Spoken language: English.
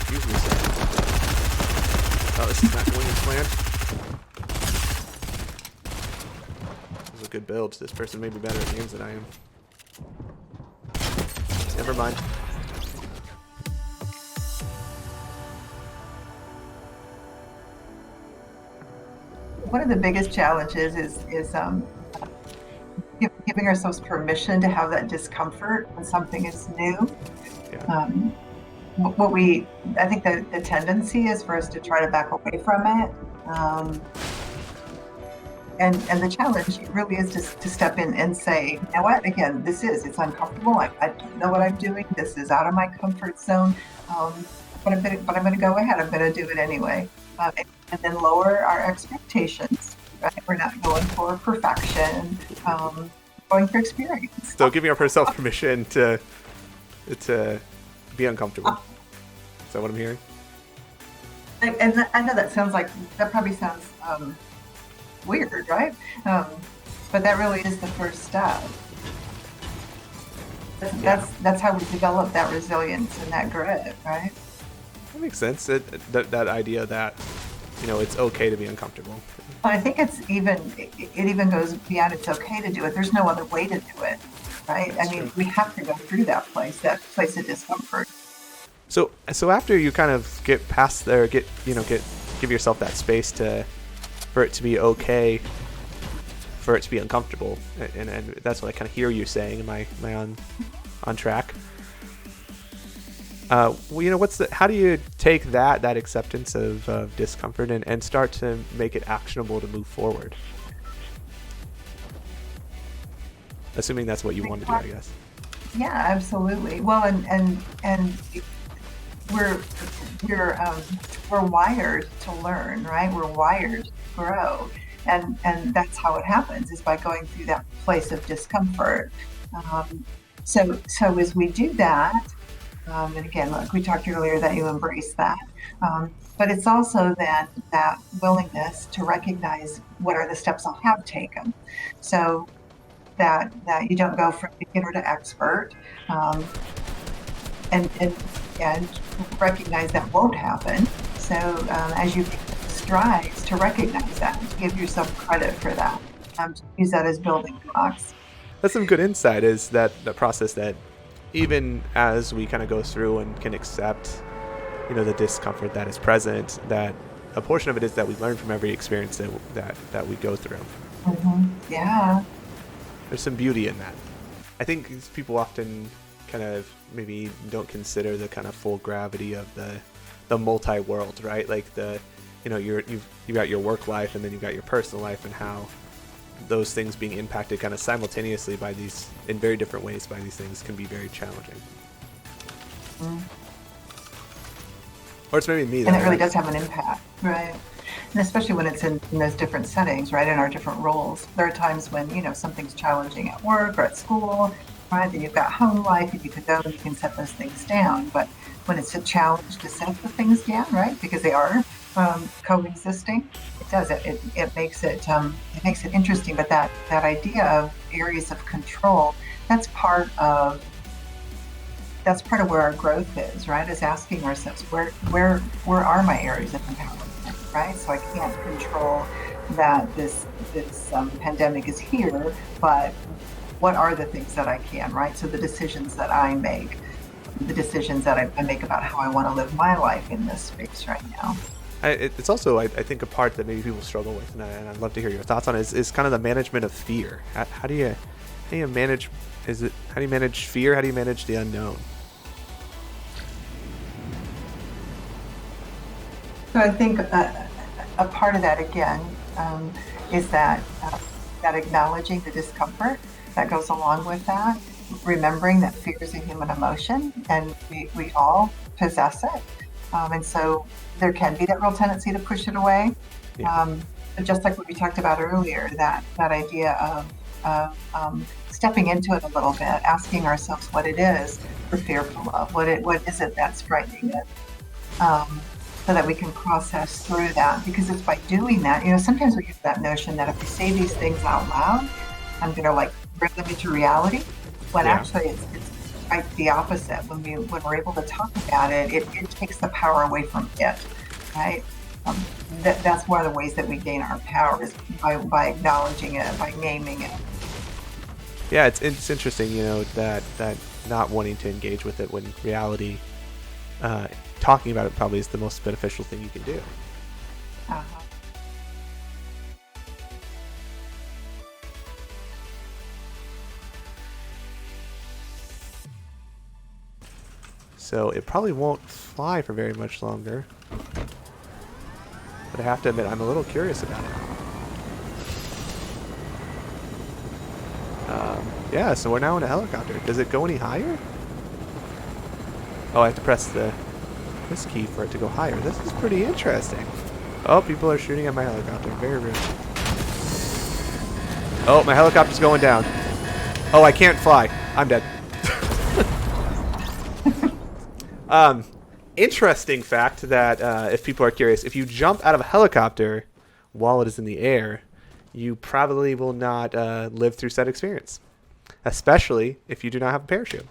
Excuse me, sir. Oh, this is not going as planned. This is a good build. This person may be better at games than I am. Never mind. One of the biggest challenges is giving ourselves permission to have that discomfort when something is new. Yeah. I think the tendency is for us to try to back away from it. And the challenge really is to step in and say, you know what, again, it's uncomfortable. I don't know what I'm doing. This is out of my comfort zone. But I'm going to go ahead. I'm going to do it anyway. And then lower our expectations. Right? We're not going for perfection. Going for experience. So giving ourselves permission to be uncomfortable. Is that what I'm hearing? And I know that probably sounds weird, right? But that really is the first step. That's how we develop that resilience and that grit, right? That makes sense. That idea that, it's okay to be uncomfortable. I think it even goes beyond it's okay to do it. There's no other way to do it, right? That's true. We have to go through that place of discomfort. So after you kind of get past there, give yourself that space for it to be okay, for it to be uncomfortable, and that's what I kind of hear you saying. Am I on track? How do you take that acceptance of discomfort and start to make it actionable to move forward? Assuming that's what you want to do, I guess. Yeah, absolutely. Well, and we're wired to learn, right? We're wired to grow, and that's how it happens, is by going through that place of discomfort. So as we do that, and again, like we talked earlier, that you embrace that, but it's also then that willingness to recognize what are the steps I have taken, so that you don't go from beginner to expert, and recognize that won't happen. So as you make strides, to recognize that, to give yourself credit for that, to use that as building blocks. That's some good insight, is that the process that even as we kind of go through and can accept, the discomfort that is present, that a portion of it is that we learn from every experience that we go through. Mm-hmm. Yeah. There's some beauty in that. I think people often kind of maybe don't consider the kind of full gravity of the multi-world, right? Like you've got your work life, and then you've got your personal life, and how those things being impacted kind of simultaneously in very different ways by these things can be very challenging. Mm. Or it's maybe me. And it really does have an impact, right? And especially when it's in those different settings, right, in our different roles. There are times when, something's challenging at work or at school, right? Then you've got home life, and you can go and you can set those things down. But when it's a challenge to set the things down, right, because they are coexisting, it makes it interesting. But that idea of areas of control, that's part of where our growth is, right? Is asking ourselves, where are my areas of empowerment, right? So I can't control that this pandemic is here, but what are the things that I can, right? So the decisions that I make, the decisions that I make about how I want to live my life in this space right now. It's also, I think, a part that maybe people struggle with, and I'd love to hear your thoughts on it, is kind of the management of fear. How do you manage fear? How do you manage the unknown? So I think a part of that, again, is that acknowledging the discomfort that goes along with that, remembering that fear is a human emotion, and we all possess it. And so there can be that real tendency to push it away. Yeah. But just like what we talked about earlier, that idea of stepping into it a little bit, asking ourselves what it is we're fearful of, what is it that's frightening us, so that we can process through that. Because it's by doing that, sometimes we get that notion that if we say these things out loud, I'm going to bring them into reality, when actually it's quite the opposite. When we're able to talk about it, it takes the power away from it, right? Um, that's one of the ways that we gain our power is by acknowledging it, by naming it. Yeah, it's interesting, that not wanting to engage with it when reality, talking about it probably is the most beneficial thing you can do. Uh-huh. So it probably won't fly for very much longer. But I have to admit, I'm a little curious about it. Yeah, so we're now in a helicopter. Does it go any higher? Oh, I have to press this key for it to go higher. This is pretty interesting. Oh, people are shooting at my helicopter. Very rude. Oh, my helicopter's going down. Oh, I can't fly. I'm dead. Interesting fact that if people are curious, if you jump out of a helicopter while it is in the air, you probably will not live through said experience, especially if you do not have a parachute.